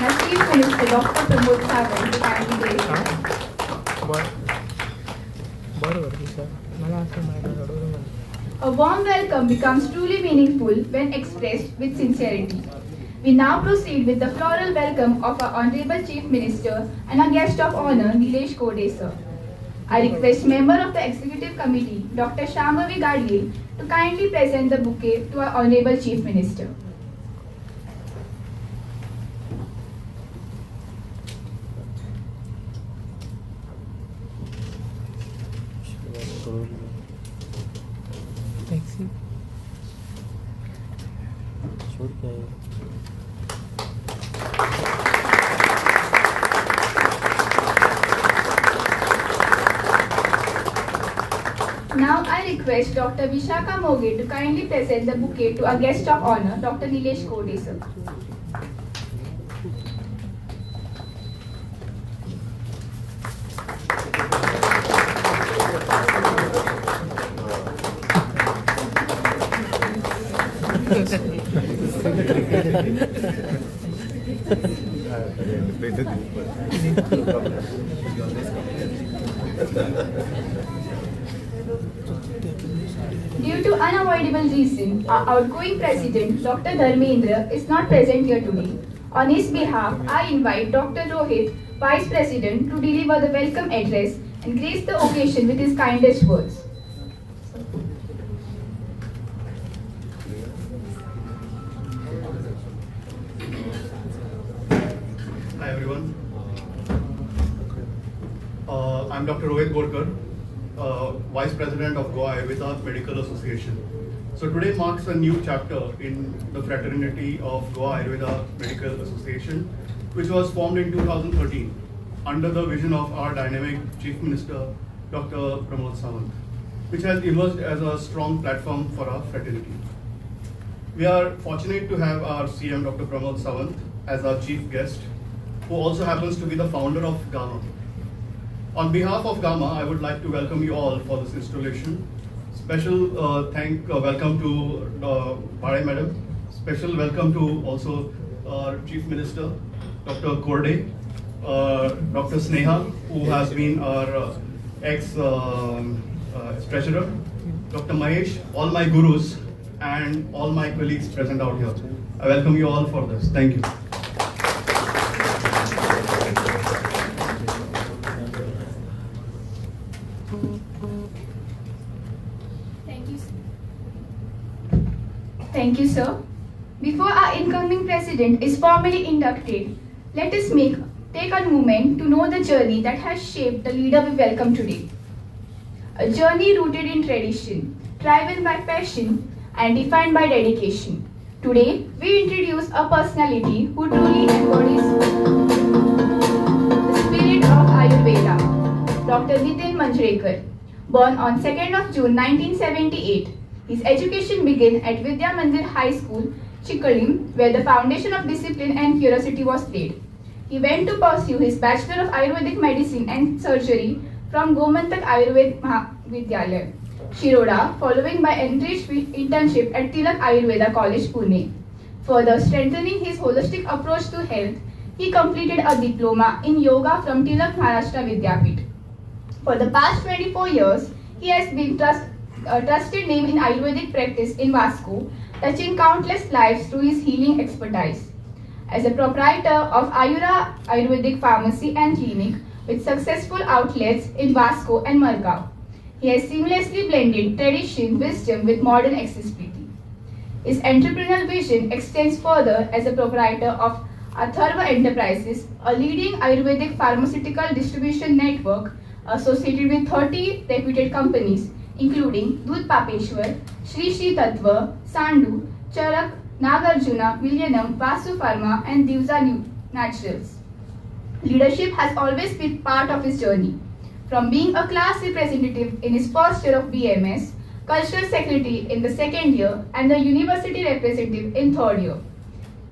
and our Chief Minister Dr. Pramod Sawant to kindly grace us. A warm welcome becomes truly meaningful when expressed with sincerity. We now proceed with the floral welcome of our Honorable Chief Minister and our guest of honor, Nilesh Kode sir. I request member of the Executive Committee, Dr. Shambhavi Gadgil, to kindly present the bouquet to our Honorable Chief Minister. Taxi छोड़ के आए Now I request Dr. Vishaka Moge to kindly present the bouquet to our guest of honor, Dr. Nilesh Kode sir. Due to unavoidable reason, our outgoing president, Dr. Dharmendra, is not present here today. On his behalf, I invite Dr. Rohit, Vice President, to deliver the welcome address and grace the occasion with his kindest words. Hi everyone. I'm Dr. Rohit Borkar, Vice President of Goa Ayurveda Medical Association. So today marks a new chapter in the fraternity of Goa Ayurveda Medical Association, which was formed in 2013 under the vision of our dynamic Chief Minister, Dr. Pramod Sawant, which has emerged as a strong platform for our fraternity. We are fortunate to have our CM, Dr. Pramod Sawant, as our chief guest, who also happens to be the founder of Gama. On behalf of Gama, I would like to welcome you all for this installation. Special welcome to Bhare Madam. Special welcome to also our Chief Minister, Dr. Korde, Dr. Sneha, who has been our ex-treasurer, Dr. Mahesh, all my gurus, and all my colleagues present out here. I welcome you all for this. Thank you. Thank you, sir. Before our incoming president is formally inducted, let us take a moment to know the journey that has shaped the leader we welcome today. A journey rooted in tradition, driven by passion, and defined by dedication. Today, we introduce a personality who truly embodies the spirit of Ayurveda, Dr. Nitin Manjrekar. Born on 2nd of June 1978, his education began at Vidya Mandir High School, Chikkadim, where the foundation of discipline and curiosity was laid. He went to pursue his Bachelor of Ayurvedic Medicine and Surgery from Gomantak Ayurved Mahavidyalaya, Shiroda, following by enriched internship at Tilak Ayurveda College, Pune. Further strengthening his holistic approach to health, he completed a diploma in yoga from Tilak Maharashtra Vidyapit. For the past 24 years, he has been a trusted name in Ayurvedic practice in Vasco, touching countless lives through his healing expertise. As a proprietor of Ayura Ayurvedic Pharmacy and Clinic with successful outlets in Vasco and Margao, he has seamlessly blended tradition, wisdom with modern accessibility. His entrepreneurial vision extends further as a proprietor of Atharva Enterprises, a leading Ayurvedic pharmaceutical distribution network associated with 30 reputed companies, including Dudh Papeshwar, Shri Shri Tattva, Sandu, Charak, Nagarjuna, Millennium, Vasu Pharma, and Divza Naturals. Leadership has always been part of his journey. From being a class representative in his first year of BMS, cultural secretary in the second year, and the university representative in third year.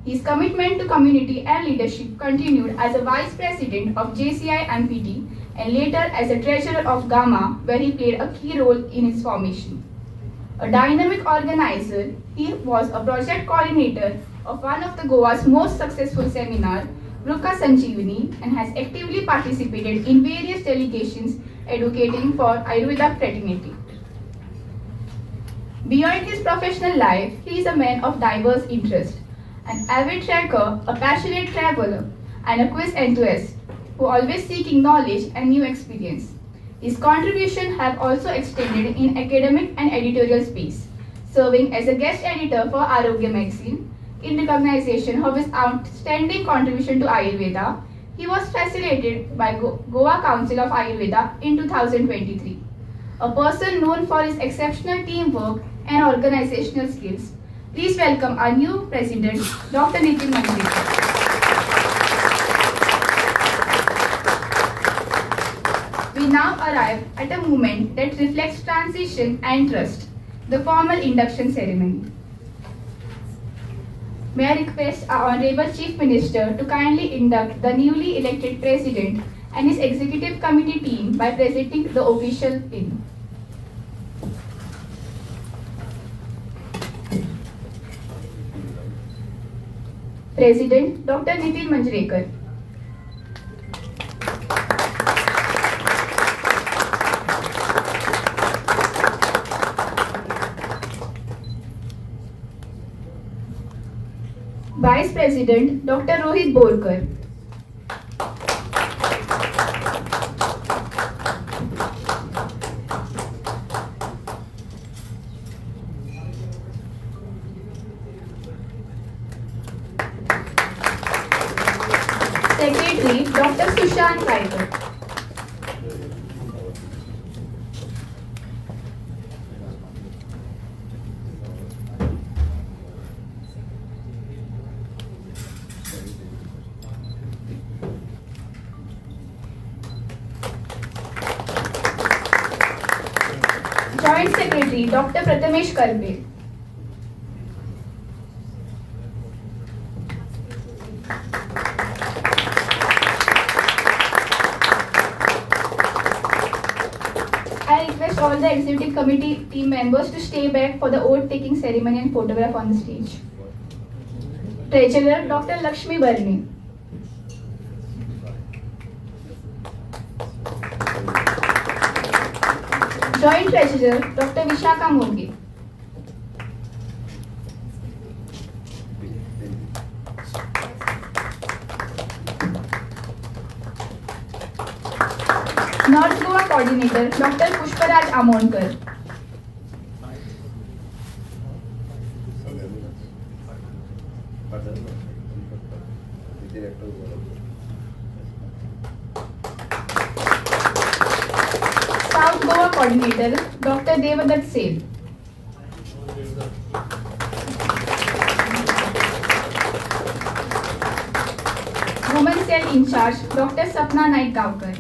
His commitment to community and leadership continued as a vice president of JCI MPT and later as a treasurer of Gama, where he played a key role in its formation. A dynamic organizer, he was a project coordinator of one of the Goa's most successful seminar, Vruka Sanjeevani and has actively participated in various delegations advocating for Ayurveda fraternity. Beyond his professional life, he is a man of diverse interests, an avid tracker, a passionate traveler, and a quiz enthusiast who always seeking knowledge and new experience. His contributions have also extended in academic and editorial space, serving as a guest editor for Arogya magazine. In recognition of his outstanding contribution to Ayurveda, he was facilitated by Goa Council of Ayurveda in 2023. A person known for his exceptional teamwork and organizational skills. Please welcome our new president, Dr. Nitin Manjrekar. We now arrive at a moment that reflects transition and trust, the formal induction ceremony. May I request our Honorable Chief Minister to kindly induct the newly elected President and his Executive Committee team by presenting the official pin. President Dr. Nitin Manjrekar. Vice President Dr. Rohit Borkar. Secretary Dr. Sushant Raikar. Joint Secretary Dr. Prathamesh Karpe. I request all the Executive Committee team members to stay back for the oath-taking ceremony and photograph on the stage. Treasurer Dr. Lakshmi Barni. Joint Treasurer Dr. Vishaka Mogi. North Goa Coordinator Dr. Pushparaj Amonkar. South Goa Coordinator Dr. Devadatt Seth. Women Cell in Charge Dr. Sapna Naik Gavkar.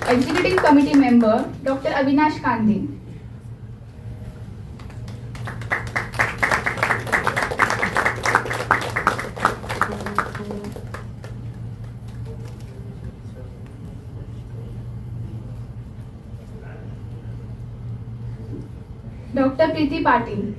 Executive Committee Member Dr. Avinash Kande. Dr. Preeti Patil.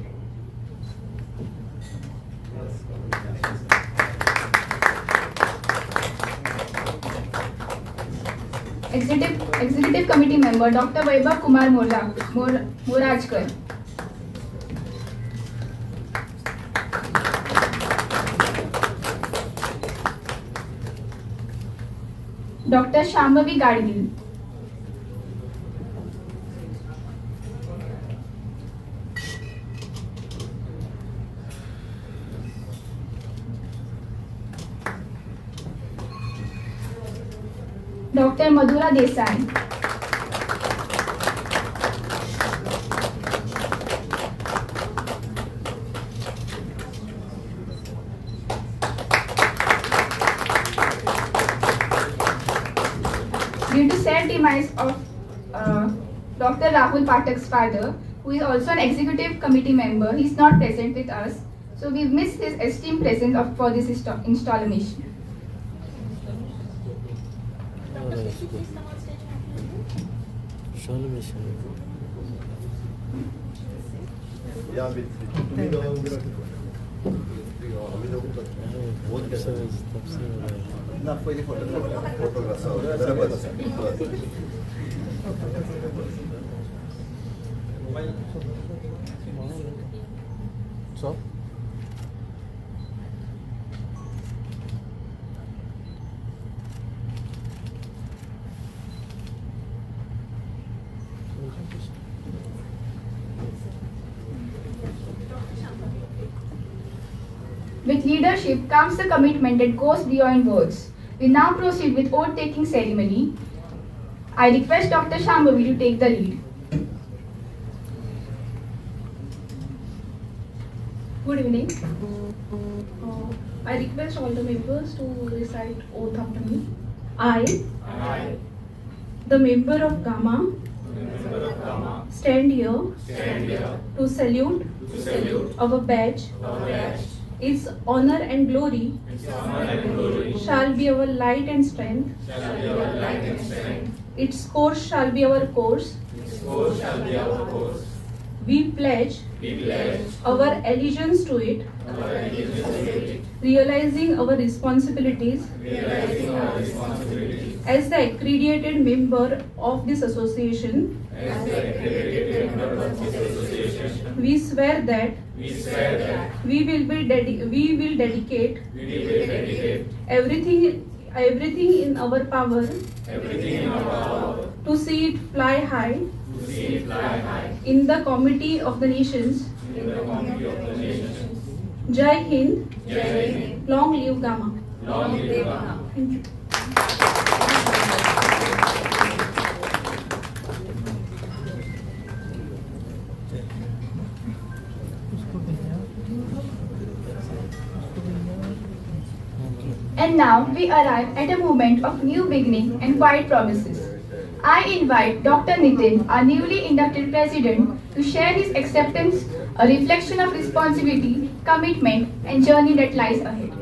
Executive Committee Member Dr. Vaibhav Kumar Morajkar. Dr. Shambhavi Gadgil. Dr. Madhura Desai. Due to sad demise of Dr. Rahul Pathak's father, who is also an executive committee member, he is not present with us. So we miss his esteemed presence for this installation. With leadership comes the commitment that goes beyond words. We now proceed with oath-taking ceremony. I request Dr. Shambhavi to take the lead. Good evening. I request all the members to recite oath after me. I, the member of Gama, stand here to salute our badge. Its honor and glory shall be our light and strength. Its course shall be our course. We pledge our allegiance to it, realizing our responsibilities as the accredited member of this association. We swear that we will dedicate everything in our power to see it fly high in the committee of the nations. Jai Hind. Long live Gama. Thank you. And now we arrive at a moment of new beginning and quiet promises. I invite Dr. Nitin, our newly inducted president, to share his acceptance, a reflection of responsibility, commitment, and journey that lies ahead.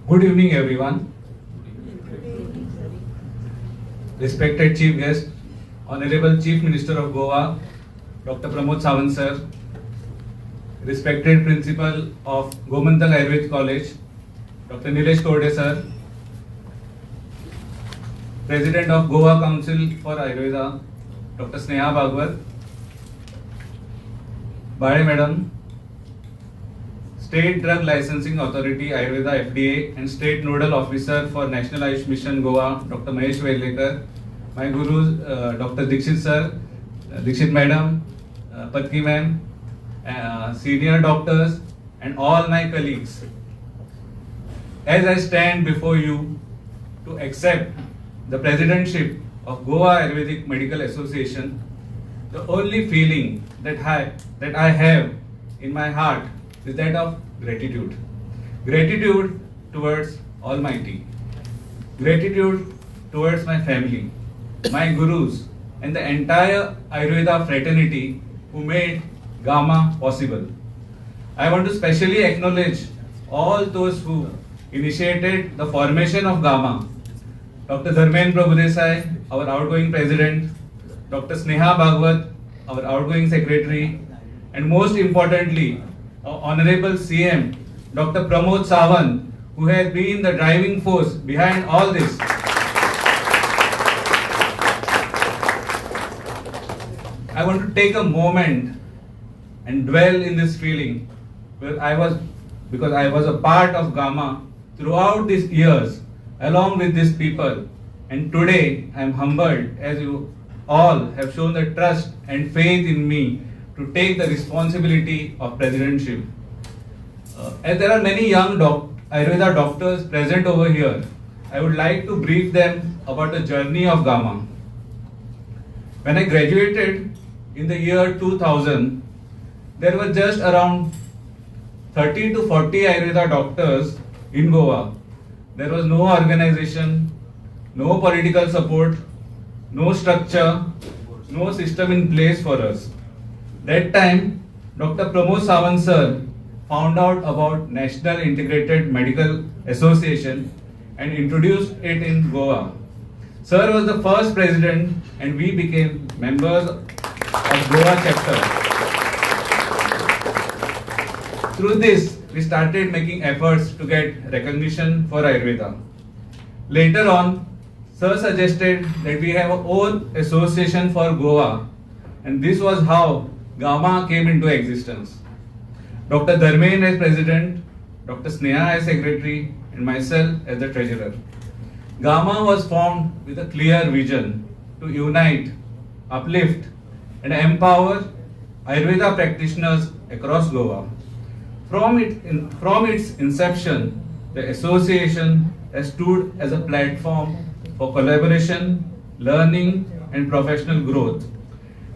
Good evening, everyone. Respected Chief Guest, Honorable Chief Minister of Goa, Dr. Pramod Sawant Sir, respected Principal of Gomantal Ayurved College, Dr. Nilesh Torde Sir, President of Goa Council for Ayurveda, Dr. Sneha Bhagwat, Bade Madam, State Drug Licensing Authority Ayurveda FDA and State Nodal Officer for National Ayush Mission Goa, Dr. Mahesh Velekar, my gurus, Dr. Dixit Sir, Dixit Madam, Patki Ma'am, senior doctors and all my colleagues. As I stand before you to accept the presidentship of Goa Ayurvedic Medical Association, the only feeling that I have in my heart is that of gratitude. Gratitude towards Almighty. Gratitude towards my family, my gurus, and the entire Ayurveda fraternity who made Gama possible. I want to specially acknowledge all those who initiated the formation of Gama. Dr. Dharmen Prabhudesai, our outgoing president, Dr. Sneha Bhagwat, our outgoing secretary, and most importantly, our Honorable CM, Dr. Pramod Sawant, who has been the driving force behind all this. I want to take a moment and dwell in this feeling because I was a part of Gama throughout these years along with these people, and today I am humbled as you all have shown the trust and faith in me to take the responsibility of presidentship. As there are many young Ayurveda doctors present over here, I would like to brief them about the journey of Gama. When I graduated in the year 2000, there were just around 30 to 40 Ayurveda doctors in Goa. There was no organization, no political support, no structure, no system in place for us. That time, Dr. Pramod Sawant sir found out about National Integrated Medical Association and introduced it in Goa. Sir was the first president and we became members of Goa chapter. Through this, we started making efforts to get recognition for Ayurveda. Later on, Sir suggested that we have our own association for Goa, and this was how Gama came into existence. Dr. Dharmen as president, Dr. Sneha as secretary, and myself as the treasurer. Gama was formed with a clear vision to unite, uplift, and empower Ayurveda practitioners across Goa. From its inception, the association has stood as a platform for collaboration, learning, and professional growth,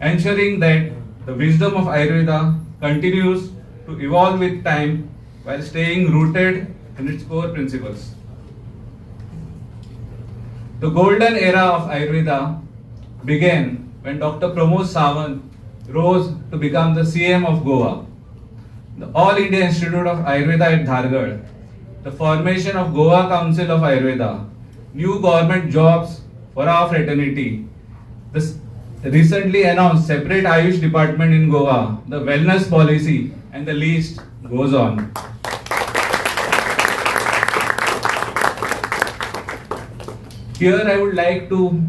ensuring that the wisdom of Ayurveda continues to evolve with time while staying rooted in its core principles. The golden era of Ayurveda began when Dr. Pramod Sawant rose to become the CM of Goa. The All India Institute of Ayurveda at Dhargad, the formation of Goa Council of Ayurveda, new government jobs for our fraternity, the recently announced separate Ayush department in Goa, the wellness policy, and the list goes on. Here I would like to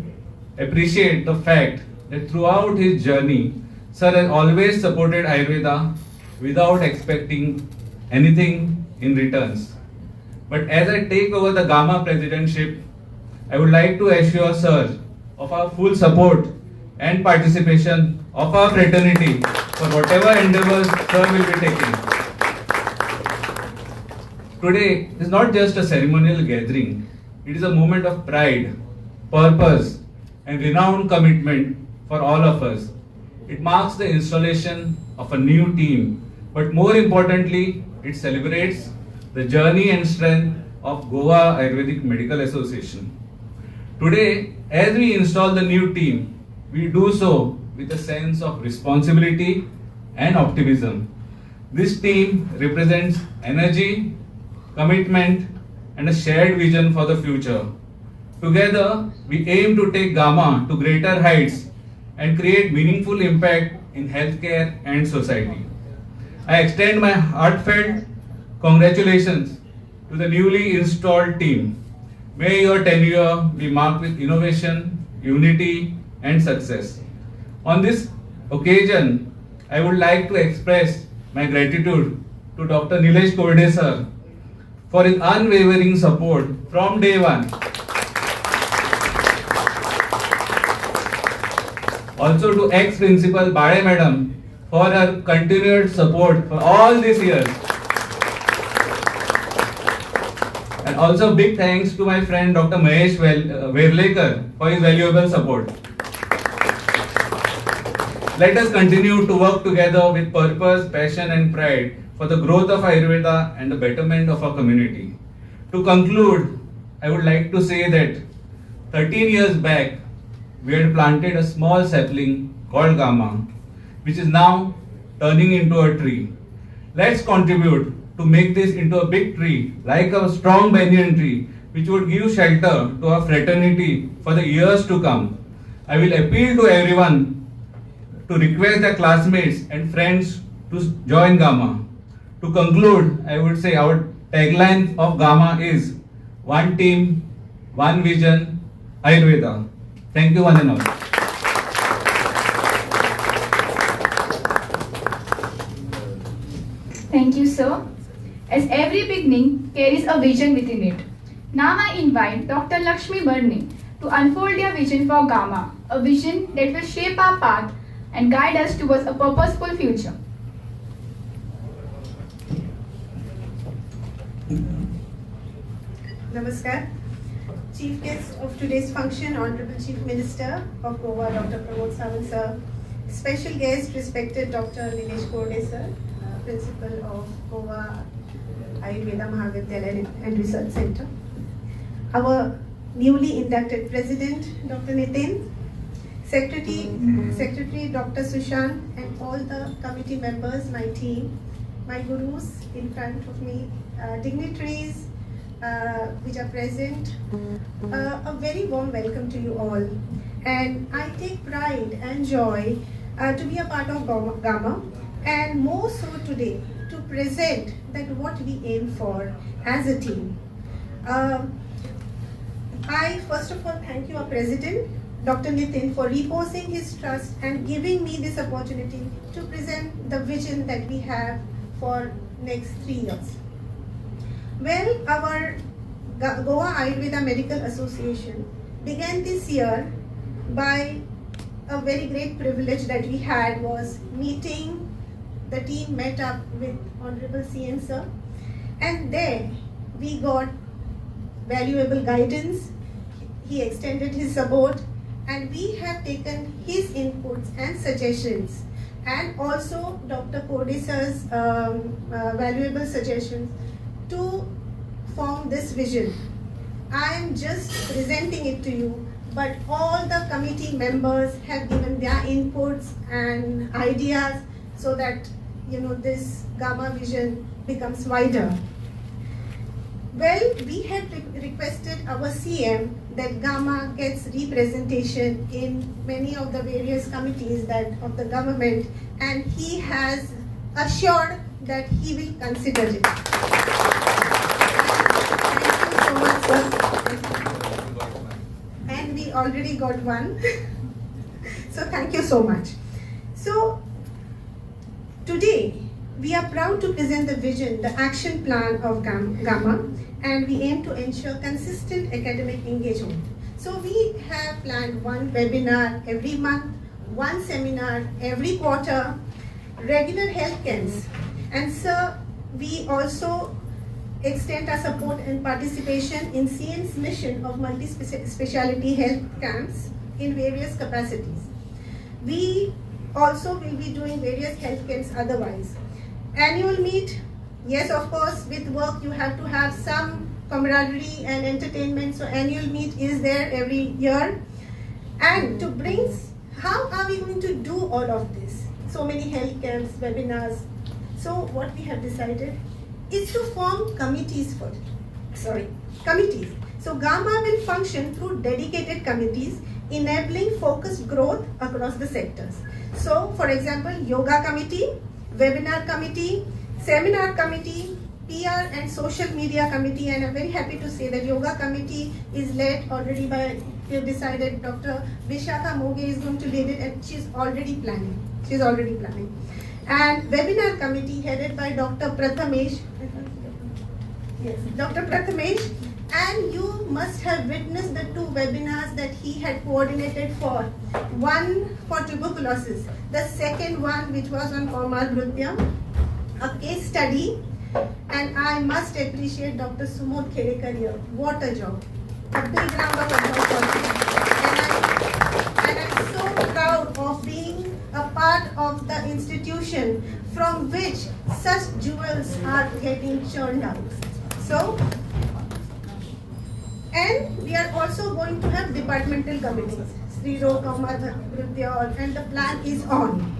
appreciate the fact that throughout his journey, Sir has always supported Ayurveda without expecting anything in returns. But as I take over the Gama presidentship, I would like to assure Sir of our full support and participation of our fraternity for whatever endeavors Sir will be taking. Today is not just a ceremonial gathering, it is a moment of pride, purpose, and renowned commitment for all of us. It marks the installation of a new team, but more importantly, it celebrates the journey and strength of Goa Ayurvedic Medical Association. Today, as we install the new team, we do so with a sense of responsibility and optimism. This team represents energy, commitment, and a shared vision for the future. Together, we aim to take Gama to greater heights and create meaningful impact in healthcare and society. I extend my heartfelt congratulations to the newly installed team. May your tenure be marked with innovation, unity, and success. On this occasion, I would like to express my gratitude to Dr. Nilesh Korde sir for his unwavering support from day one. Also to ex-principal Bade Madam for her continued support for all these years. And also big thanks to my friend Dr. Mahesh Verlekar for his valuable support. Let us continue to work together with purpose, passion and pride for the growth of Ayurveda and the betterment of our community. To conclude, I would like to say that 13 years back, we had planted a small sapling called Gama, which is now turning into a tree. Let's contribute to make this into a big tree, like a strong banyan tree, which would give shelter to our fraternity for the years to come. I will appeal to everyone to request their classmates and friends to join Gama. To conclude, I would say our tagline of Gama is one team, one vision, Ayurveda. Thank you one and all. Thank you, sir. As every beginning carries a vision within it. Now I invite Dr. Lakshmi Barne to unfold their vision for Gama, a vision that will shape our path and guide us towards a purposeful future. Namaskar. Chief guest of today's function, Honorable Chief Minister of Goa, Dr. Pramod Sawant sir. Special guest, respected Dr. Nilesh Korde sir, Principal of Goa Ayurveda Mahavidyalaya and Research Center. Our newly inducted President, Dr. Nitin, Secretary Dr. Sushant, and all the committee members, my team, my gurus in front of me, dignitaries which are present, a very warm welcome to you all. And I take pride and joy to be a part of Gama, and more so today to present that what we aim for as a team. I first of all thank you, our President, Dr. Nitin, for reposing his trust and giving me this opportunity to present the vision that we have for next 3 years. Well, our Goa Ayurveda Medical Association began this year by a very great privilege that we had was meeting, the team met up with Honorable CM Sir, and there we got valuable guidance. He extended his support, and we have taken his inputs and suggestions, and also Dr. Kodesar's valuable suggestions to form this vision. I am just presenting it to you, but all the committee members have given their inputs and ideas so that this Gama vision becomes wider. Well, we had requested our CM that Gama gets representation in many of the various committees of the government, and he has assured that he will consider it. Thank you so much, sir. And we already got one. So thank you so much. So today, we are proud to present the vision, the action plan of Gama, and we aim to ensure consistent academic engagement. So we have planned one webinar every month, one seminar every quarter, regular health camps. And so we also extend our support and participation in CM's mission of multi-speciality health camps in various capacities. We also will be doing various health camps otherwise. Annual meet, yes, of course, with work you have to have some camaraderie and entertainment, so annual meet is there every year. And to bring, how are we going to do all of this? So many health camps, webinars. So what we have decided is to form committees committees. So Gama will function through dedicated committees, enabling focused growth across the sectors. So for example, yoga committee, webinar committee, seminar committee, PR and social media committee, and I'm very happy to say that yoga committee is led already by, we have decided Dr. Vishakha Moge is going to lead it, and she's already planning. And webinar committee headed by Dr. Prathamesh. Yes, Dr. Prathamesh, and you must have witnessed the 2 webinars that he had coordinated for. One for tuberculosis, the second one which was on Komar Nrutya, a case study, and I must appreciate Dr. Sumod Khedekar here. What a job. A big round of applause for him. And I'm so proud of being a part of the institution from which such jewels are getting churned out. So, and we are also going to have departmental committees, Sriro, Komar, Nrutya, and the plan is on.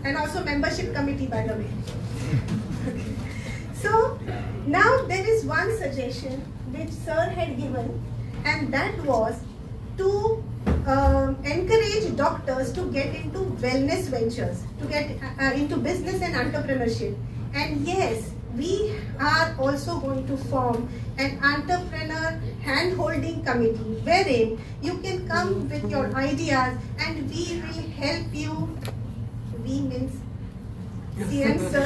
And also membership committee, by the way. So now there is one suggestion which Sir had given, and that was to encourage doctors to get into wellness ventures, to get into business and entrepreneurship. And yes, we are also going to form an entrepreneur hand-holding committee wherein you can come with your ideas and we will help you. We means CM Sir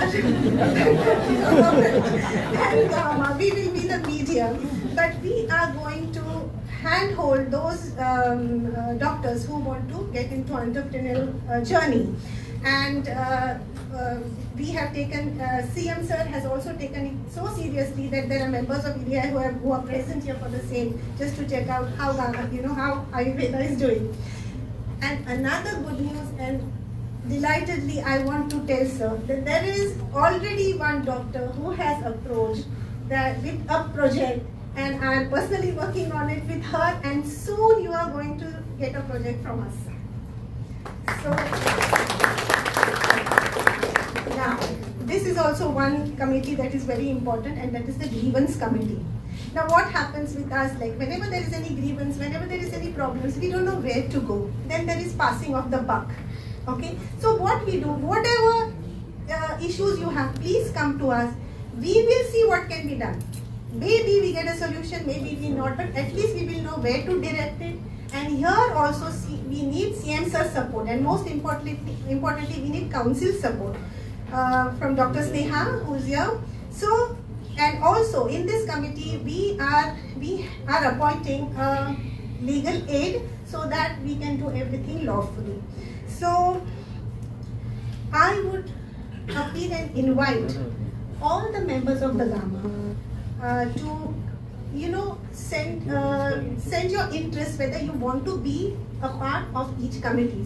and Gama. We will be the medium, but we are going to handhold those doctors who want to get into entrepreneurial journey. And we have taken, CM Sir has also taken it so seriously that there are members of India who are present here for the same, just to check out how how Ayurveda is doing. And another good news, and delightedly I want to tell Sir that there is already one doctor who has approached that with a project, and I am personally working on it with her, and soon you are are going to get a project from us. So now, this is also one committee that is very important, and that is the grievance committee. Now what happens with us, like whenever there is any grievance, whenever there is any problems, we don't know where to go. Then there is passing of the buck. Okay, so what we do, whatever issues you have, please come to us. We will see what can be done. Maybe we get a solution, maybe we not, but at least we will know where to direct it. And here also we need CM sir support, and most importantly we need council support from Dr. Sneha, who is here. So, and also in this committee we are appointing legal aid so that we can do everything lawfully. So I would appeal and invite all the members of the Gama to, you know, send your interest whether you want to be a part of each committee,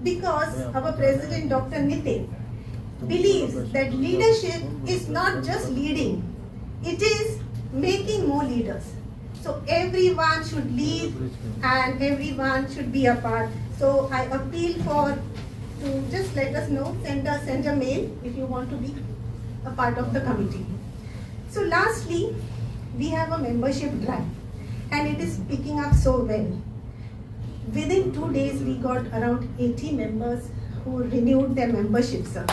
because our president Dr. Nitin believes that leadership is not just leading, it is making more leaders. So everyone should lead and everyone should be a part. So I appeal to just let us know, send a mail if you want to be a part of the committee. So lastly, we have a membership drive, and it is picking up so well. Within 2 days, we got around 80 members who renewed their membership, sir.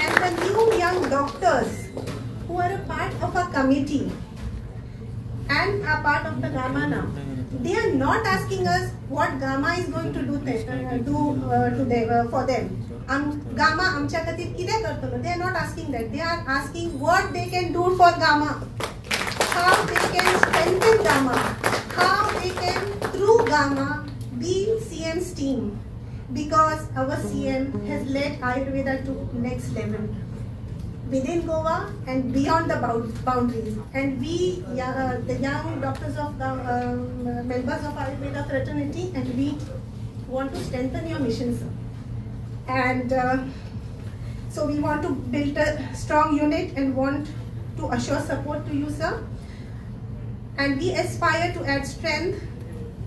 And the new young doctors who are a part of our committee and are part of the Gama now, they are not asking us what Gama is going to do for them. Gama amcha khatir kide karto. They are not asking that. They are asking what they can do for Gama, how they can strengthen Gama, how they can through Gama be CM's team, because our CM has led Ayurveda to next level within Goa and beyond the boundaries. And we, the young doctors of the members of Ayurveda fraternity, and we want to strengthen your mission, sir. And so we want to build a strong unit and want to assure support to you, sir. And we aspire to add strength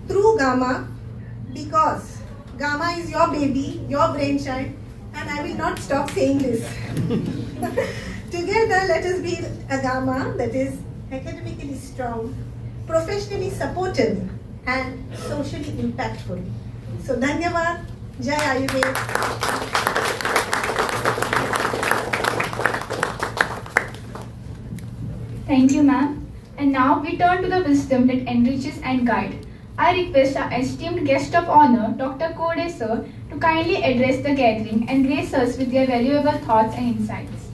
through Gama, because Gama is your baby, your brainchild, and I will not stop saying this. Together, let us be a Gama that is academically strong, professionally supportive, and socially impactful. So, Dhanyavad, Jai Ayurveda. Thank you, ma'am. And now we turn to the wisdom that enriches and guides. I request our esteemed guest of honor, Dr. Kode sir, to kindly address the gathering and grace us with their valuable thoughts and insights.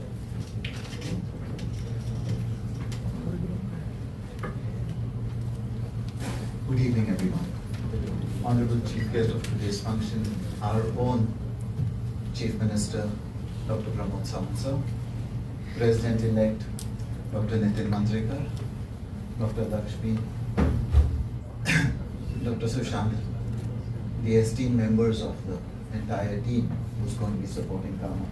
Good evening, everyone. Honorable Chief Guest of today's function, our own Chief Minister, Dr. Pramod Sawant sir, President-elect, Dr. Nitin Manjrekar, Dr. Lakshmi, Dr. Sushant, the esteemed members of the entire team who's going to be supporting Gama.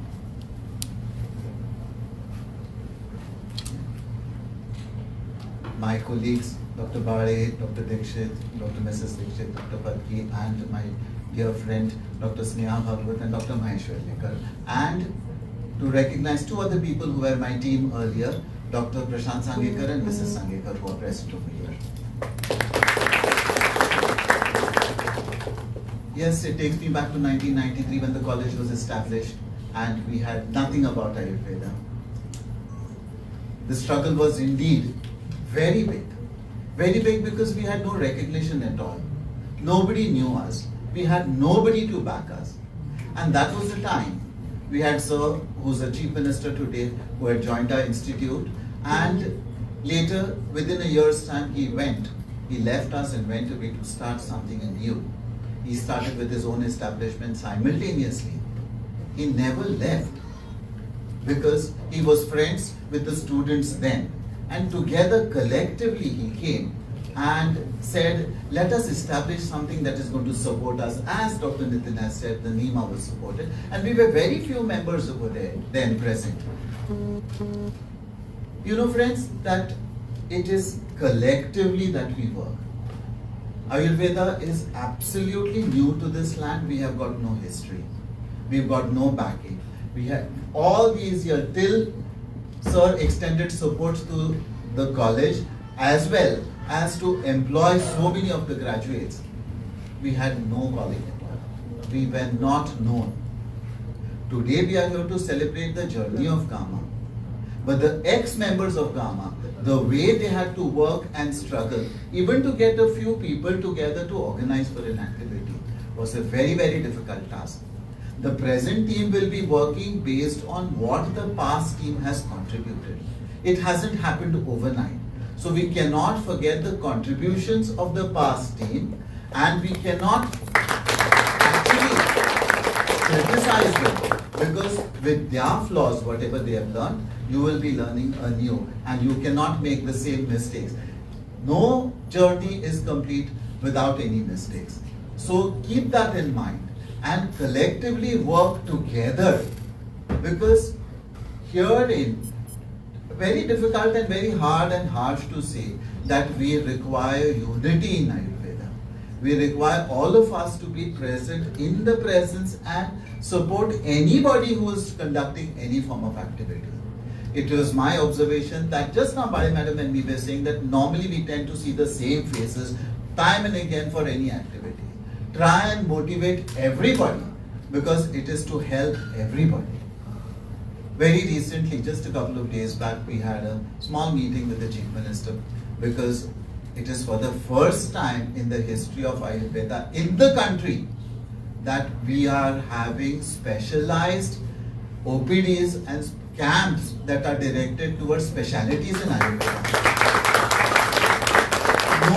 My colleagues, Dr. Bade, Dr. Dixit, Dr. Mrs. Dixit, Dr. Patki, and my dear friend, Dr. Sneha Bhagwat and Dr. Mahesh Velekar. And to recognize two other people who were my team earlier, Dr. Prashant Sangekar and Mrs. Sangekar, who are present over here. Yes, it takes me back to 1993 when the college was established and we had nothing about Ayurveda. The struggle was indeed very big because we had no recognition at all. Nobody knew us. We had nobody to back us. And that was the time we had Sir, who's a Chief Minister today, who had joined our institute, and later, within a year's time, he left us and went away to start something anew. He started with his own establishment simultaneously. He never left because he was friends with the students then. And together, collectively, he came and said, let us establish something that is going to support us. As Dr. Nitin has said, the NEMA was supported. And we were very few members over there then present. You know, friends, that it is collectively that we work. Ayurveda is absolutely new to this land. We have got no history. We've got no backing. We have all these years till Sir extended support to the college as well as to employ so many of the graduates. We had no calling. We were not known. Today we are here to celebrate the journey of Gama. But the ex-members of Gama, the way they had to work and struggle, even to get a few people together to organize for an activity, was a very, very difficult task. The present team will be working based on what the past team has contributed. It hasn't happened overnight. So we cannot forget the contributions of the past team, and we cannot actually criticize them, because with their flaws, whatever they have learned, you will be learning anew, and you cannot make the same mistakes. No journey is complete without any mistakes. So keep that in mind and collectively work together, because herein, very difficult and very hard and harsh to say that we require unity in Ayurveda. We require all of us to be present in the presence and support anybody who is conducting any form of activity. It was my observation that just now Bali Madam and me were saying that normally we tend to see the same faces time and again for any activity. Try and motivate everybody, because it is to help everybody. Very recently, just a couple of days back, we had a small meeting with the Chief Minister, because it is for the first time in the history of Ayurveda in the country that we are having specialized OPDs and camps that are directed towards specialities in Ayurveda.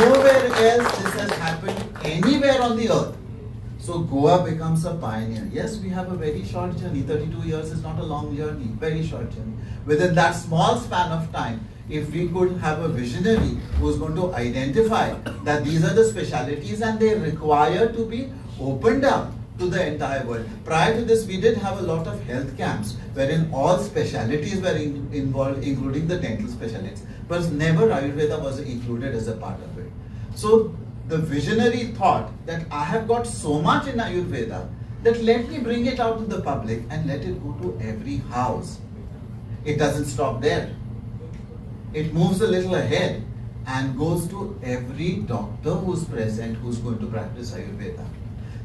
Nowhere else this has happened anywhere on the earth. So Goa becomes a pioneer. Yes, we have a very short journey. 32 years is not a long journey, very short journey. Within that small span of time, if we could have a visionary who is going to identify that these are the specialities and they require to be opened up to the entire world. Prior to this, we did have a lot of health camps wherein all specialities were involved, including the dental specialities. But never Ayurveda was included as a part of it. So the visionary thought that I have got so much in Ayurveda that let me bring it out to the public and let it go to every house. It doesn't stop there. It moves a little ahead and goes to every doctor who's present who's going to practice Ayurveda.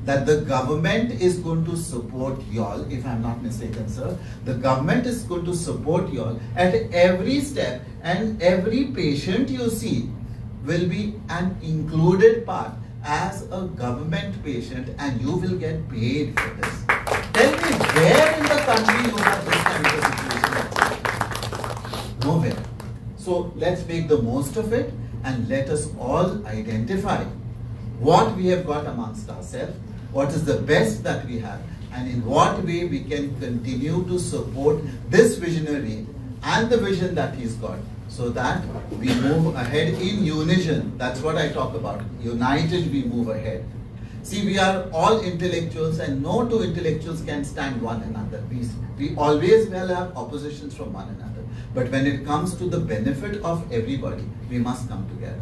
That the government is going to support y'all, if I'm not mistaken, sir. The government is going to support y'all at every step, and every patient you see will be an included part as a government patient, and you will get paid for this. Tell me where in the country you have this kind of a situation? Nowhere. So let's make the most of it and let us all identify what we have got amongst ourselves, what is the best that we have, and in what way we can continue to support this visionary and the vision that he's got, so that we move ahead in unison. That's what I talk about. United we move ahead. See, we are all intellectuals, and no two intellectuals can stand one another. We always will have oppositions from one another. But when it comes to the benefit of everybody, we must come together.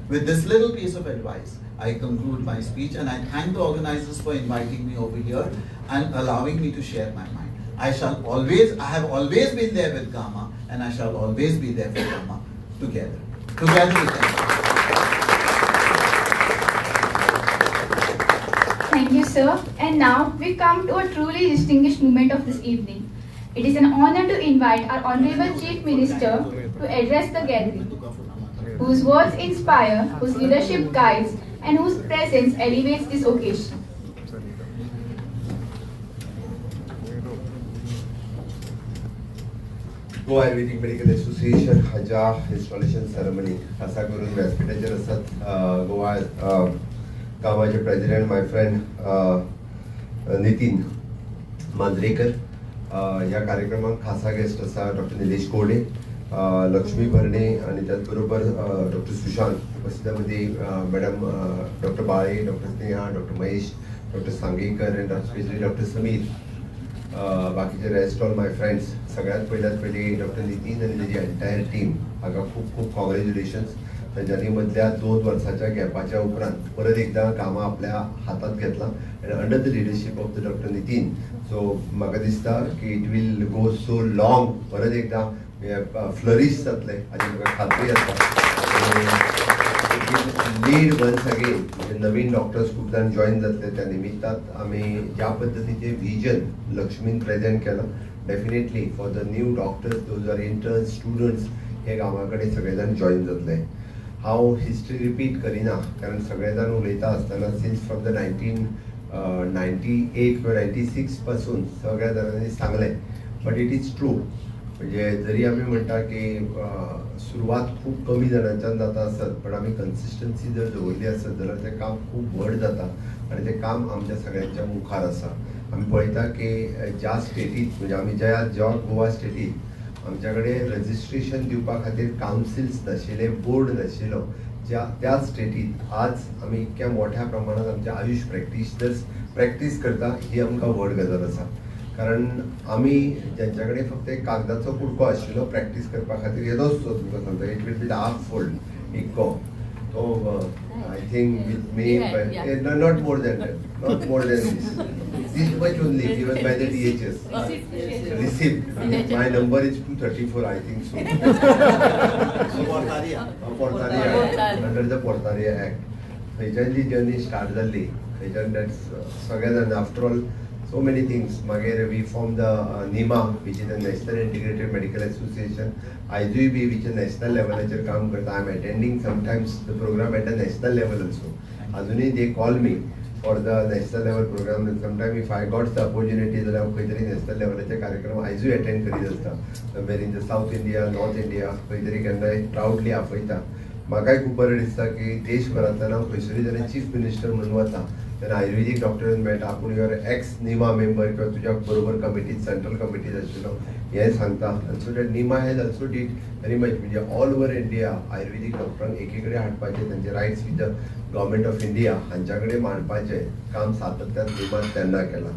With this little piece of advice, I conclude my speech, and I thank the organizers for inviting me over here and allowing me to share my mind. I have always been there with Gama, and I shall always be there for Gama, together with them. Thank you, sir. And now we come to a truly distinguished moment of this evening. It is an honor to invite our Honorable Chief Minister to address the gathering, whose words inspire, whose leadership guides, and whose presence elevates this occasion. Goa Ayurvedic Medical Association हाच्या installation ceremony खासा करून व्यासपीठाचेर आसात Goa गामाचे president my friend Nitin Mandrekar ह्या कार्यक्रमाक खासा guest आसा doctor Nilesh कोडे लक्ष्मी भरणे आणि त्याचबरोबर डॉक्टर सुशांत उपस्थितांमध्ये madam doctor Bale doctor Sneha doctor Mahesh doctor Sangekar आणि स्पेशली डॉक्टर समीर बाकीचे रेस्ट ऑल माय फ्रेंड्स सगळ्यात पयली डॉक्टर नितीन आणि तेजी एंटायर टीम हाका खूप खूप कॉंग्रॅच्युलेशन्स त्यांनी मधल्या 2 वर्षाच्या गॅपाच्या उपरांत परत एकदा गामा आपल्या हातात घेतला आणि under the leadership of the doctor Nitin. So म्हाका दिसता की it will go so long, परत एकदा फ्लरिश जातले हाची म्हाका खात्री आसा. लीड वन्स अगेन, म्हणजे नवीन डॉक्टर्स खूप जाण जॉईन जातले. त्या निमित्तात आम्ही ज्या पद्धतीचे व्हिजन लक्ष्मीन प्रेझेंट केलं, definitely for the new doctors, those are interns, students, हे गावाकडे सगळे जाण जॉईन जातले. हांव हिस्ट्री रिपीट करिना, कारण सगळे जाण उलयता आसतना सिन्स फ्रॉम द 1998 किंवा 96 पासून सगळ्या जाणांनी सांगलें, बट इट इज ट्रू. म्हणजे जरी आम्ही म्हणटा की सुरवात खूप कमी जणांच्यान जाता आसत, पण आम्ही कन्सिस्टन्सी जर दवरली आसत जाल्यार तें काम खूप व्हड जाता आणि तें काम आमच्या सगळ्यांच्या मुखार आसा. आमी पळयता की ज्या स्टेटींत, म्हणजे आमी ज्या गोवा स्टेटींत आमच्या कडेन रजिस्ट्रेशन दिवपा खातीर कावन्सिल्स नाशिल्ले, बोर्ड नाशिल्लो, त्या स्टेटींत आज आमी इतक्या मोठ्या प्रमाणात आमचे आयुष प्रॅक्टिशनर्स प्रॅक्टीस करता, ही आमकां व्हड गजाल आसा. कारण आमी ज्यांच्याकडे फक्त एक कागदाचो कुडको आशिल्लो प्रॅक्टीस करपा खातीर, येदोच तो तुमकां सांगता, it will be the half fold echo. तो I think with me not more than this much only given by the DHS. Receipt. My number is 234, I think so. Portaria. Under the Portaria Act. थंयच्यान जी journey start जाल्ली, थंयच्यान that's सगळ्या जाण after all so many things. Magere we formed the NIMA, which is the National Integrated Medical Association. IJB, which is national level चे काम करता. I am attending sometimes the program at the national level also. Azuni they call me for the national level program, and sometimes if I got the opportunity that I am खंय तरी national level चे कार्यक्रम IJB attend करीत आसता. Somewhere in the South India, North India, खंय तरी केन्नाय proudly आपयता. म्हाकाय खूब बरें दिसता की देशभरांतल्यान हांव खंयसरी जाल्यार चीफ मिनिस्टर म्हणून वता तेन्ना आयुर्वेदीक डॉक्टरांक मेळटा, आपूण युअर एक्स निमा मेंबर किंवा तुज्या बरोबर कमिटीत, सेंट्रल कमिटीत आशिल्लो, हें सांगता. आनी so that NIMA has also did very much, म्हणजे ऑल ओवर इंडिया आयुर्वेदीक डॉक्टरांक एके कडेन हाडपाचें, तांचे rights with the government of India हांच्या कडेन मांडपाचें काम सातत्यान निमान तेन्ना केलां.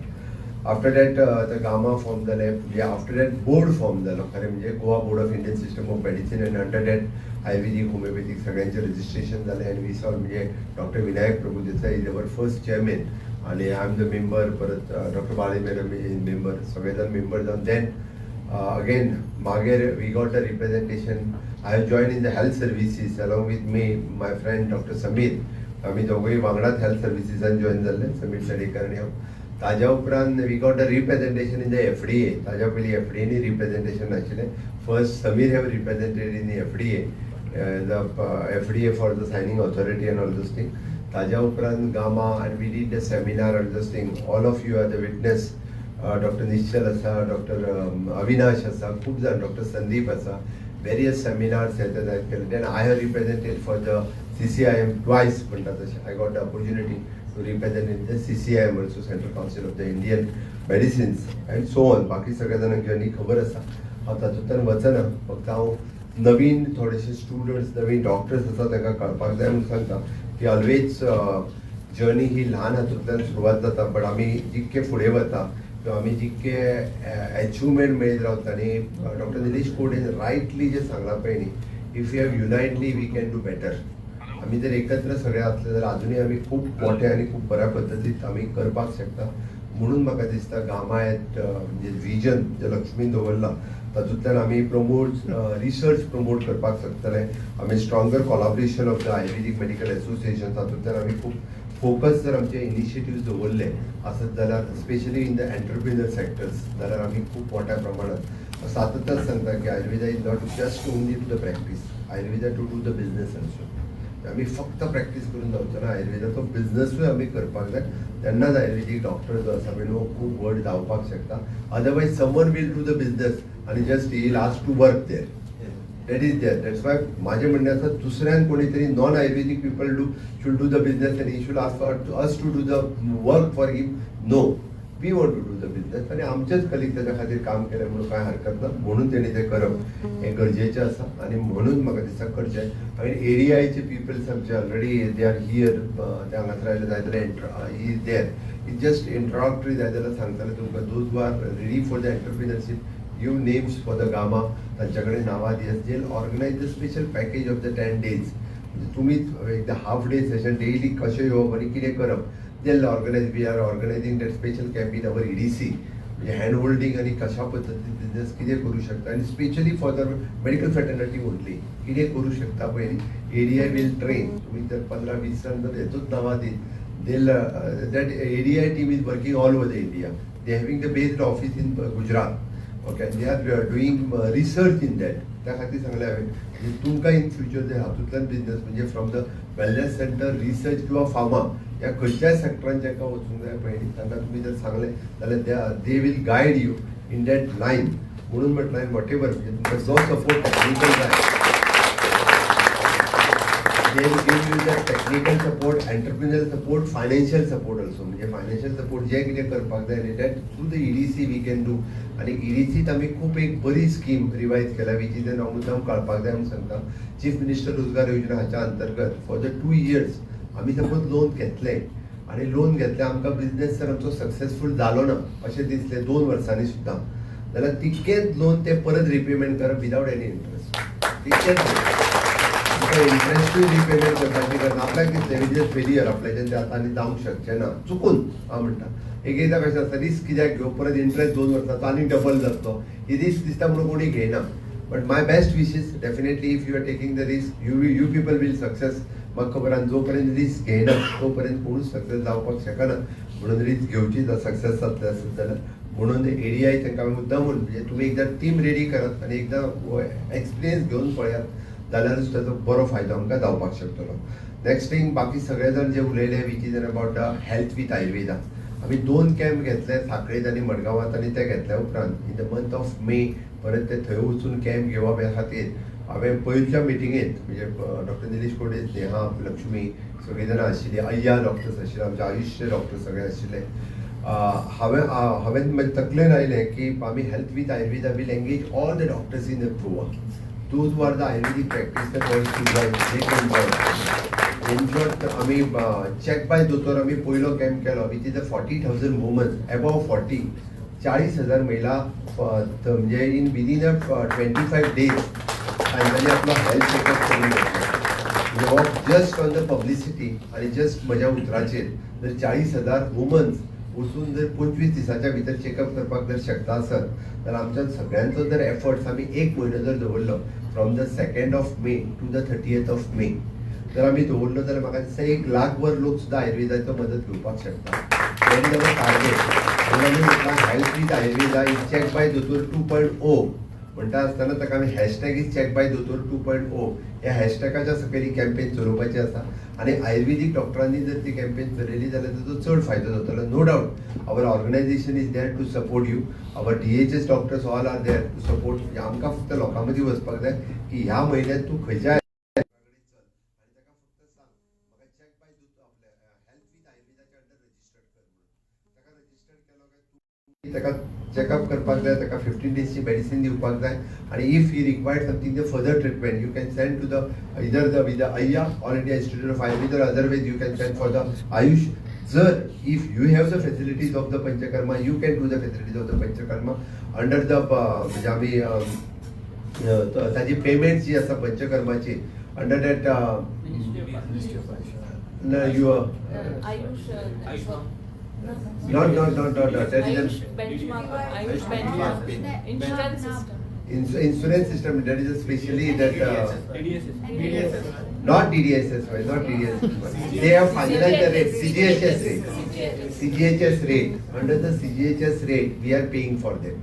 आफ्टर दॅट द गामा फॉर्म जालें, म्हणजे आफ्टर दॅट बोर्ड फॉर्म जालो खरें, म्हणजे Goa board of Indian system of medicine, आनी अंडर दॅट आयुर्वेदिक, होमिओपॅथीक सगळ्यांचे रजिस्ट्रेशन जालें. आनी वी सॉल, म्हणजे doctor Vinayak Prabhu Desai is our first chairman, आनी आय एम द मेंबर, परत doctor Bale madam is member, सगळे जाण मेंबर जावन देन अगेन मागीर we got the representation. I have join in the health services along with me my friend doctor Sameer. आमी दोगूय वांगडाच health सर्विसीसान join जाल्ले, समीर सडेकर आनी हांव. ताज्या उपरांत we got the representation in the FDA. ताज्या पयलीं FDA रिप्रेझेंटेशन नाशिल्लें. First Sameer have represented in the FDA, the FDA for the signing authority and all those things. Taja Uprant, Gama, and we did the seminar and those things. All of you are the witness. Dr. Nishchal asa, Dr. Avinash asa, खूप जाण, Dr. Sandeep asa, various seminars that I kept. Then I have represented for the CCIM twice. I got the opportunity to represent in the CCIM also, Central Council of the Indian Medicines, and so on. बाकी सगळ्या जाणांक journey खबर आसा. हांव तातूंतल्यान वचना, फक्त हांव नवीन थोडेशे स्टुडंट्स, नवीन डॉक्टर्स आसा तांकां कळपाक जाय म्हणून सांगता की ऑलवेज जर्नी ही ल्हान हातूंतल्यान सुरवात जाता, बट आमी जितके फुडें वता किंवा आमी जितके अचिवमेंट मेळत रावता. आनी डॉक्टर निलेश कोडेन रायटली जे सांगलां पळय न्ही, if you have unitedly we can do better. आमी जर एकत्र सगळे आसले जाल्यार आजुनूय आमी खूब मोठे आनी खूब बऱ्या पद्दतीन आमी करपाक शकता. म्हणून म्हाका दिसता गामा म्हणजे विजन जे लक्ष्मीन दवरला तातूंतल्यान आमी रिसर्च प्रमोट करपाक शकतले. आमी stronger collaboration of the ayurvedic medical association, तातूंतल्यान आमी खूब फोकस जर आमचे इनिशिएटिव्स दवरले आसत जाल्यार specially in the entrepreneur sectors, जाल्यार आमी खूब मोठ्या प्रमाणात सातत्यान सांगता की Ayurveda is not just only to the practice, Ayurveda to do the business also. आमी फक्त प्रॅक्टीस करून जावचो ना, आयुर्वेदाचो बिझनेसूय आमी करपाक जाय, तेन्नाच आयुर्वेदीक डॉक्टर जो आसा पळय न्हू खूब व्हड जावपाक शकता. Otherwise someone will do the business आनी just he last to work there, that is there. That's why माझे म्हणणें आसा दुसऱ्यान कोणी तरी non Ayurvedic people should do the business आनी he should ask for us to do the work for him. No, we want to do the business, आनी आमचेच colleague त्याच्या खातीर काम केलें म्हणून कांय हरकत ना. म्हणून तेणी तें करप हें गरजेचें आसा आनी म्हणून म्हाका दिसता करचें. आनी एरियाचे पिपल्स आमचे ऑलरेडी दे आर हियर, ते हांगासर आयले जाय जाल्यार he is there. It just introductory जाय जाल्यार सांगताले तुमकां, those who are ready for the entrepreneurship, give names for the Gama, तांच्या कडेन नांवां दियात. जे organise the special package of the 10 days. तुमी एकदा हाफ डे सेशन डेली कशें येवप आनी कितें करप तें organise we are organising that special camp in our EDC म्हणजे हँड होल्डिंग आणि कशा पद्दतीन बिझनेस कितें करूं शकता आनी specially for the medical fraternity only कितें करूं शकता पयलीं एडीआय वील ट्रेन तुमी जर 15-20 जण जर हेतूच नांवां दीत that ADI team is working all over the India. They are having the based office in Gujarat. Okay, they are doing research in that. त्या खातीर सांगलें हांवें तुमकां इन फ्युचर जर हातूंतल्यान बिझनेस म्हणजे from the wellness centre research किंवा pharma ह्या खंयच्याय सेक्टरान जेका वचूंक जाय पळय तांकां तुमी जर सांगलें जाल्यार they will guide you in that line म्हणून म्हटलें हांवें वॉटेवर म्हणजे तुमकां जो सपोर्ट टेक्निकल जाय they will give you the technical support, entrepreneurial support, financial support also. म्हणजे financial support जे कितें करपाक जाय न्ही that through the EDC we can do. आणि EDCत आमी खूब एक बरी स्कीम रिवायज केल्या विच इज हांव मुद्दाम कळपाक जाय म्हणून सांगता चीफ मिनिस्टर रोजगार योजना हाच्या अंतर्गत फॉर द 2 years आमी सपोज लोन घेतलें आनी लोन घेतलें आमकां बिझनेस जर आमचो सक्सेसफूल जालो ना अशें दिसलें 2 वर्सांनी सुद्दां जाल्यार तितकेंच लोन ते परत रिपेमेंट करप विदाउट एनी इंट्रस्ट तितकेंच इंट्रस्ट रिपेमेंट करपाची गरज आपल्याक दिसलें विज फेलियर आपल्याच्यान तें आतां आनी जावंक शकचें ना चुकून हांव म्हणटा एकदां कशें आसता रिस्क कित्याक घेवप परत इंट्रस्ट 2 वर्सांचो आनी डबल जातलो ही रिस्क दिसता म्हणून कोणी घेयना but my best wishes definitely if you are taking the risk you people will success म्हाका खबर आसा जो रिस्क घेयना तोपर्यंत कोणूच सक्सेस जावपाक शकना म्हणून रिस्क घेवची सक्सेस जातलें आसत जाल्यार म्हणून एडीआय तांकां मुद्दामून म्हणजे तुमी एकदां टीम रेडी करात आनी एकदां एक्सपिरियन्स घेवन पळयात जाल्यारूच ताचो बरो फायदो आमकां जावपाक शकतलो नेक्स्ट थिंग बाकी सगळे जाण जे उलयले which is about the health with Ayurveda आमी 2 कॅम्प घेतले साखळेत आनी मडगांवांत आनी ते घेतल्या उपरांत in the month of May परत ते थंय वचून कॅम्प घेवप ह्या खातीर हांवें पयलींच्या मिटिंगेंत म्हणजे डॉक्टर निलेश कोडे स्नेहा लक्ष्मी सगळीं जाणां आशिल्लीं अय्या डॉक्टर्स आशिल्ले आमचे आयुश्य डॉक्टर सगळे आशिल्ले हांवें म्हणजे तकलेन आयलें की आमी health with Ayurveda will engage all the doctors in Goa those who are the Ayurvedic practice that wants to join, they can join. In short, आमी check by दोतोर आमी पयलो camp Kelo which is 40,000 woman above 40,000 महिला म्हणजे इन within 25 days finally आपलो health checkup करून घेतलो म्हणजे जस्ट ऑन द पब्लिसिटी आणि जस्ट म्हज्या उतराचेर जर 40,000 वुमन्स वचून जर 25 दिसाच्या भितर चेकअप करपाक जर शकता आसत जाल्यार आमच्या सगळ्यांचो जर एफर्ट्स आमी 1 म्हयनो जर दवरलो from the 2nd of May to the 30th of May जर आमी दवरलो जाल्यार म्हाका दिसता 1 लाखभर लोक सुद्दां आयुर्वेदाचो मदत घेवपाक शकता that is our target health with Ayurveda is check by दोतोर 2.0 म्हणटा आसतना ताका आमी हॅशटॅग इज चेक बाय दोतोर 2.0 ह्या हॅशटॅगाच्या सकयल ही कॅम्पेन चलोवपाची आसा आनी आयुर्वेदीक डॉक्टरांनी जर ती कॅम्पेन चलयली जाल्यार ताचो चड फायदो जातलो no doubt our organization is there to support you our DHS doctors all are there to support आमकां फक्त लोकां मदीं वचपाक जाय की ह्या म्हयन्यांत तूं खंयच्या ताका चेकअप करपाक जाय ताका 15 days ची मेडिसिन दिवपाक जाय आनी if he required something the further treatment you can send to the either the with the अय्या All India Institute of Ayurveda or other ways you can send for the AYUSH जर if you have the facilities of the panchakarma you can do the facilities of the panchakarma under the म्हणजे आमी ताजी payment जी आसा पंचकर्माची under that you not that is insurance system that is especially that not DDSS they have finalized the rate CGHS rate under the CGHS rate we are paying for them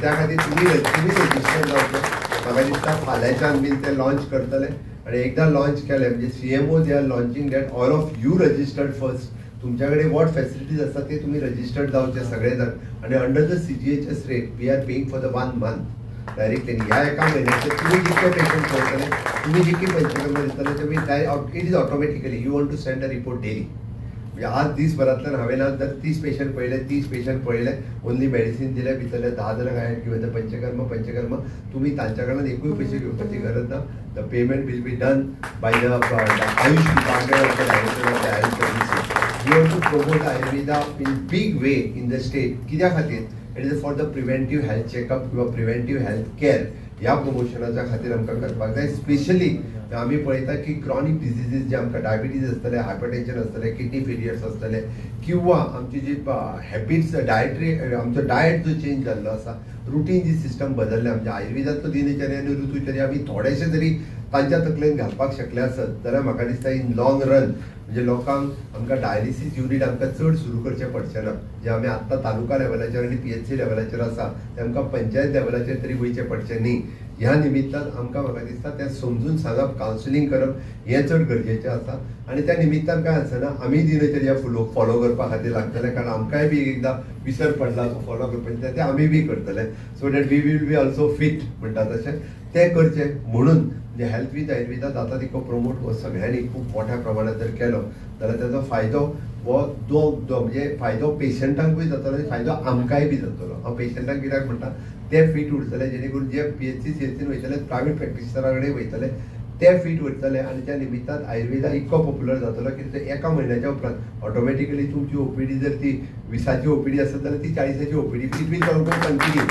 त्या खातीर तुम्ही register जावचें म्हाका दिसता फाल्यांच्यान been ते launch करतले आनी एकदां लॉन्च केले म्हणजे CMO they are launching that all of you registered first तुमच्याकडे वॉट फॅसिलिटीज असतात ते तुम्ही रजिस्टर्ड जावचे सगळे जण आणि under the CGHS rate we are paying for the 1 month directly ह्या एका महिन्याचे तुम्ही जितके पेशंट पळयतले तुम्ही जितकी पंचकर्मा दिसतले तुम्ही it is automatically you want to send a report daily म्हणजे आज दिसभरांतल्यान हांवें आज जर 30 पेशंट पळयले 30 पेशंट पळयले ओन्ली मेडिसीन दिले भितरले 10 जाणांक हांवें गिवन द पंचकर्मा तुम्ही तांच्या कडल्यान एकूय पयशे घेवपाची गरज ना the payment will be done by the AYUSH department of the director of the health services We have to promote Ayurveda in big way in the state. कित्या खातीर? It is for the preventive health checkup किंवा preventive health care. ह्या प्रमोशनाच्या खातीर आमकां करपाक जाय. Specially आमी पळयता की क्रॉनिक डिजिजीस जे आमकां डायबिटीज आसतले, हायपरटेन्शन आसतले, किडनी फेलियर्स आसतले, किंवा आमची जी हॅबिट्स डायटरी आमचो डायट जो चेंज जाल्लो आसा, रुटीन जी सिस्टम बदलले, आमच्या आयुर्वेदांतलो दिनचर्या आनी ऋतुचर्या आमी थोडेशे जरी तांच्या तकलेन घालपाक शकले आसत जाल्यार म्हाका दिसता इन लॉंग रन म्हणजे लोकांक आमकां डायलिसीस युनिट आमकां चड सुरू करचें पडचें ना. जे आमी आत्तां तालुका लेवलाचेर आनी PHC लेवलाचेर आसा ते आमकां पंचायत लेवलाचेर तरी वयचें पडचें न्ही. ह्या निमित्तान आमकां म्हाका दिसता तें समजून सांगप, कावन्सिलींग करप हें चड गरजेचें आसा. आनी त्या निमित्तान काय आसना आमी दिनचर्या फॉलो करपा खातीर लागतले, कारण आमकांय बी एकदां विसर पडला फॉलो करपाचें तें आमी बी करतले. So that we will be also fit म्हणटा तशें तें करचें. म्हणून म्हणजे हेल्थ विथ आयुर्वेदा जाता तितको प्रमोट सगळ्यांनी खूब मोठ्या प्रमाणात जर केलो जाल्यार ताचो फायदो हो म्हणजे फायदो पेशंटांकूय जातलो आनी फायदो आमकांय बी जातलो. हांव पेशंटांक कित्याक म्हणटा ते फिट उरतले, जेणे करून जे PHC CHCन वयतले, प्रायवेट प्रॅक्टिशनरा कडेन वयतले ते फिट उरतले. आनी त्या निमित्तान आयुर्वेदा इतको पॉप्युलर जातलो की ते एका म्हयन्याच्या उपरांत ऑटोमॅटिकली तुमची OPD जर ती 20ची OPD आसत जाल्यार ती 40ची OPD इट वील कंटिन्यू.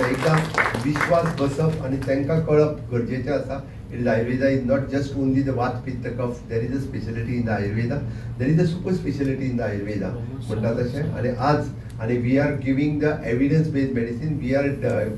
एकदा विश्वास बसप आनी तांकां कळप गरजेचें आसा. It is Ayurveda is not just only the Vat, Pitta, Kapha. There is a specialty in the Ayurveda. There is a super specialty in the Ayurveda. म्हणटा तशें आनी आज आणि we are giving the evidence based medicine. We are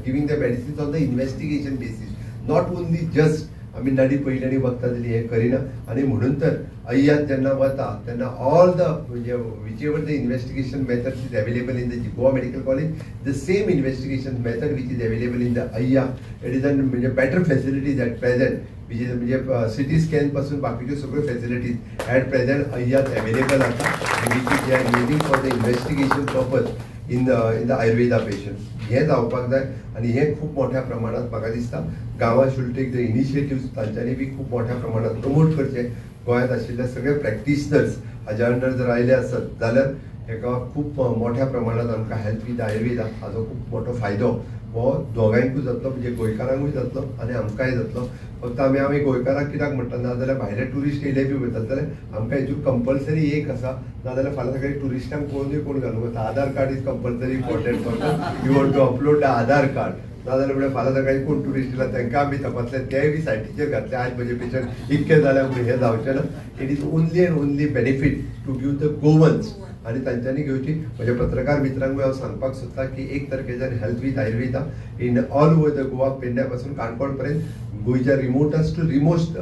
giving the medicines on the investigation basis. Not only just आमी नडी पयल्यानी वखदां दिली हें करिना. आनी म्हणून तर अय्यात जेन्ना वता तेन्ना ऑल द म्हणजे whichever the investigation methods is available in the Goa medical college, the same investigation method which is available in the अय्या. इट इज अन म्हणजे better facilities at present which is म्हणजे CT scan पासून बाकीच्यो सगळ्यो facilities at present अय्यात available आसा, which is they are using for the investigation purpose in the Ayurveda patients. हें जावपाक जाय आनी हें खूब मोठ्या प्रमाणात म्हाका दिसता गांवा शूड टेक द इनिशिएटिव्स. तांच्यांनी बी खूब मोठ्या प्रमाणात प्रमोट करचें. गोंयांत आशिल्ले सगळे प्रॅक्टिशनर्स हाज्या अंडर जर आयले आसत जाल्यार हेका खूब मोठ्या प्रमाणात आमकां हेल्थ विथ आयुर्वेदा हाजो खूब मोठो फायदो हो दोगांयकूय जातलो, म्हणजे गोंयकारांकूय जातलो आनी आमकांय जातलो. फक्त आमी गोंयकारांक कित्याक म्हणटा ना जाल्यार भायले ट्युरिस्ट येयले बी वयतात जाल्यार आमकां हेतून कंपल्सरी एक आसा, नाजाल्यार फाल्यां सकाळी ट्युरिस्टांक पळोवनूय कोण घालूंक वता. Aadhaar card is compulsory important for you want to upload the Aadhaar card. नाजाल्यार म्हणजे फाल्यां सकाळी कोण ट्युरिस्ट येयला तांकां आमी तपासले तेय बी सायटीचेर घातले आज म्हजे पेशंट इतके जाले म्हणून हें जावचें ना. It is only and only benefit to give the Goans. आनी तांच्यांनी घेवची. म्हज्या पत्रकार मित्रांक हांव सांगपाक सोदता की 1 तारखेच्यान health with Ayurveda in all over the Goa, पेडण्या पासून काणकोण पर्यंत गोंयच्या रिमोटस्ट टू रिमोस्ट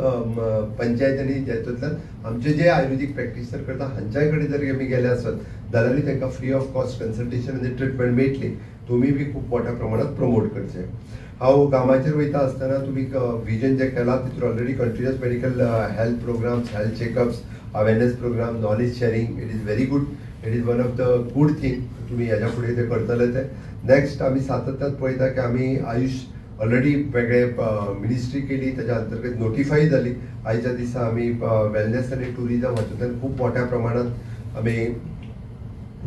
पंचायतींनी जेतूंतल्यान आमचे जे आयुर्वेदीक प्रॅक्टिशनर करता हांच्याय कडेन जर आमी गेले आसत जाल्यारूय तांकां फ्री ऑफ कॉस्ट कन्सल्टेशन आनी ट्रिटमेंट मेळटली. तुमी बी खूब मोठ्या प्रमाणात प्रमोट करचें. हांव गांवाचेर वयता आसतना तुमी विजन जें केलां तितून already continuous medical health programs, health checkups, awareness program, knowledge sharing, it is very good. It is one of the good thing. तुमी हेज्या फुडें ते करतले ते. नेक्स्ट आमी सातत्यान पळयता की आमी आयुष ऑलरेडी वेगळे मिनिस्ट्री केली, त्याच्या अंतर्गत नोटिफाय जाली. आयच्या दिसा आमी वेलनेस आनी टुरिजम हातूंतल्यान खूब मोठ्या प्रमाणात आमी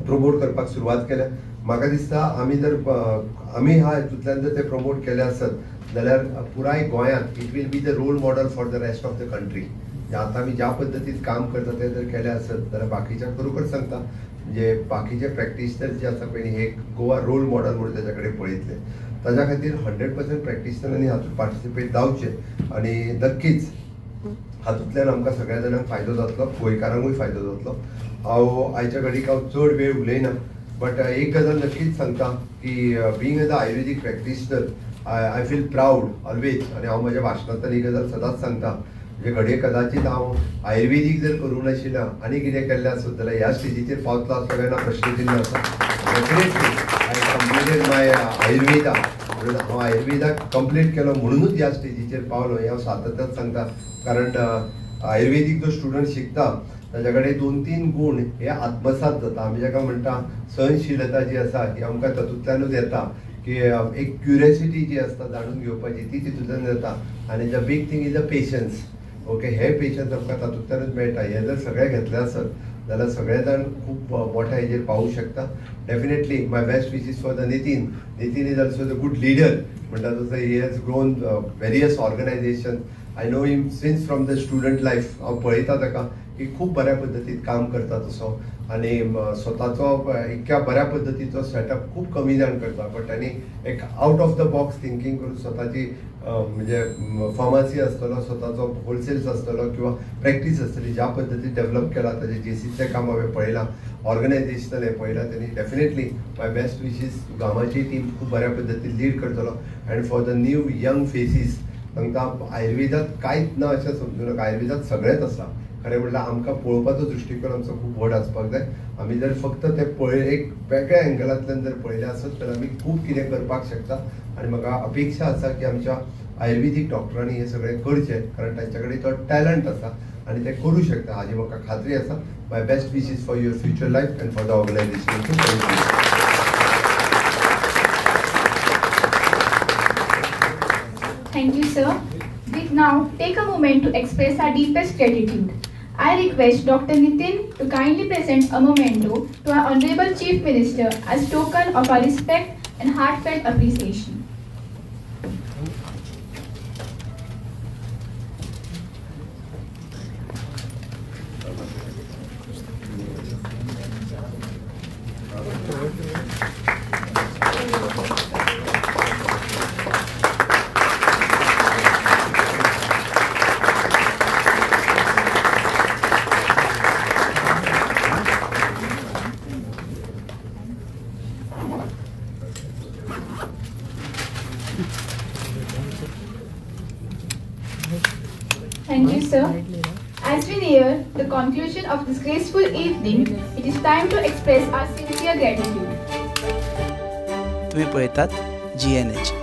प्रमोट करपाक सुरवात केल्या. म्हाका दिसता आमी ह्या हातूंतल्यान जर ते प्रमोट केले आसत जाल्यार पुराय गोंयांत it will be the role model for the rest of the country. आतां आमी ज्या पद्दतीन काम करता ते जर केले आसत जाल्यार बाकीच्या खरोखर सांगता म्हणजे बाकीचे प्रॅक्टिशनर जे आसा पळय हे गोवा रोल मॉडल म्हणून तेच्या कडेन पळयतले. ताच्या खातीर 100% प्रॅक्टिशनरांनी हातूंत पार्टिसिपेट जावचें आनी नक्कीच हातूंतल्यान आमकां सगळ्या जाणांक फायदो जातलो, गोंयकारांकूय फायदो जातलो. हांव आयच्या घडीक हांव चड वेळ उलयना, बट एक गजाल नक्कीच सांगता की being as a Ayurvedic practitioner I feel proud always. आनी हांव म्हज्या भाशणांतल्यान ही गजाल सदांच सांगता म्हणजे घडये कदाचित हांव आयुर्वेदीक जर करूं नाशिल्लें आनी कितें केल्लें आसत जाल्यार ह्या स्टेजीचेर पावतलो आसता काय ना प्रश्नचिन्ह आसा. Definitely I completed my Ayurveda. हांव आयुर्वेदा कंप्लीट केलो म्हणूनच ह्या स्टेजीचेर पावलो हें हांव सातत्यान सांगता. कारण आयुर्वेदीक जो स्टुडंट शिकता ताच्या कडेन 2-3 गुण हे आत्मसात जाता. आमी जाका म्हणटा सहनशीलता जी आसा ही आमकां तातूंतल्यानूच येता की एक क्युरियोसिटी जी आसता जाणून घेवपाची ती तितूंतल्यान जाता. आनी the big thing is the patience. Okay, हे पेशन्स आमकां तातूंतल्यानूच मेळटा. हे जर सगळे घेतले आसत जाल्यार सगळे जाण खूब मोठ्या हेजेर पावूंक शकता. Definitely my best wishes for the Nitin. Nitin is also the good leader म्हणटा तसो he has grown various organization. I know him since from the student life हांव पळयता ताका की खूब बऱ्या पद्दतीन काम करता तसो आनी स्वताचो इतक्या बऱ्या पद्दतीचो सेटअप खूब कमी जाण करता बट तांणी एक out of the box thinking करून स्वताची म्हणजे फार्मासी आसतलो स्वताचो होलसेल्स आसतलो किंवा प्रॅक्टीस आसतली ज्या पद्दतीन डेव्हलप केला ताजे जेसीचें काम हांवें पळयलां ऑर्गनायझेशनल हें पळयलां त्यांनी डेफिनेटली माय बेस्ट विशीस गामाची टीम खूब बऱ्या पद्दतीन लीड करतलो and for the new young faces तांकां आयुर्वेदात कांयच ना अशें समजूं नाका आयुर्वेदात सगळेंच आसा खरें म्हणल्यार आमकां पळोवपाचो दृश्टीकोन आमचो खूब व्हड आसपाक जाय आमी जर फक्त ते एक वेगळ्या एंगलांतल्यान जर पळयलें आसत जाल्यार आमी खूब कितें करपाक शकता आनी म्हाका अपेक्षा आसा की आमच्या आयुर्वेदीक डॉक्टरांनी हें सगळें करचें कारण तांचे कडेन तो टॅलंट आसा आनी ते करूं शकता हाजी म्हाका खात्री आसा my best wishes for your future life and for the organization Thank you, sir. We now take a moment to express our deepest gratitude. I request Dr. Nitin to kindly present a memento to our Honorable Chief Minister as token of our respect and heartfelt appreciation. Thank you, sir. As we near the conclusion of this graceful evening, it is time to express our sincere gratitude. तुम्ही पळयतात GNH.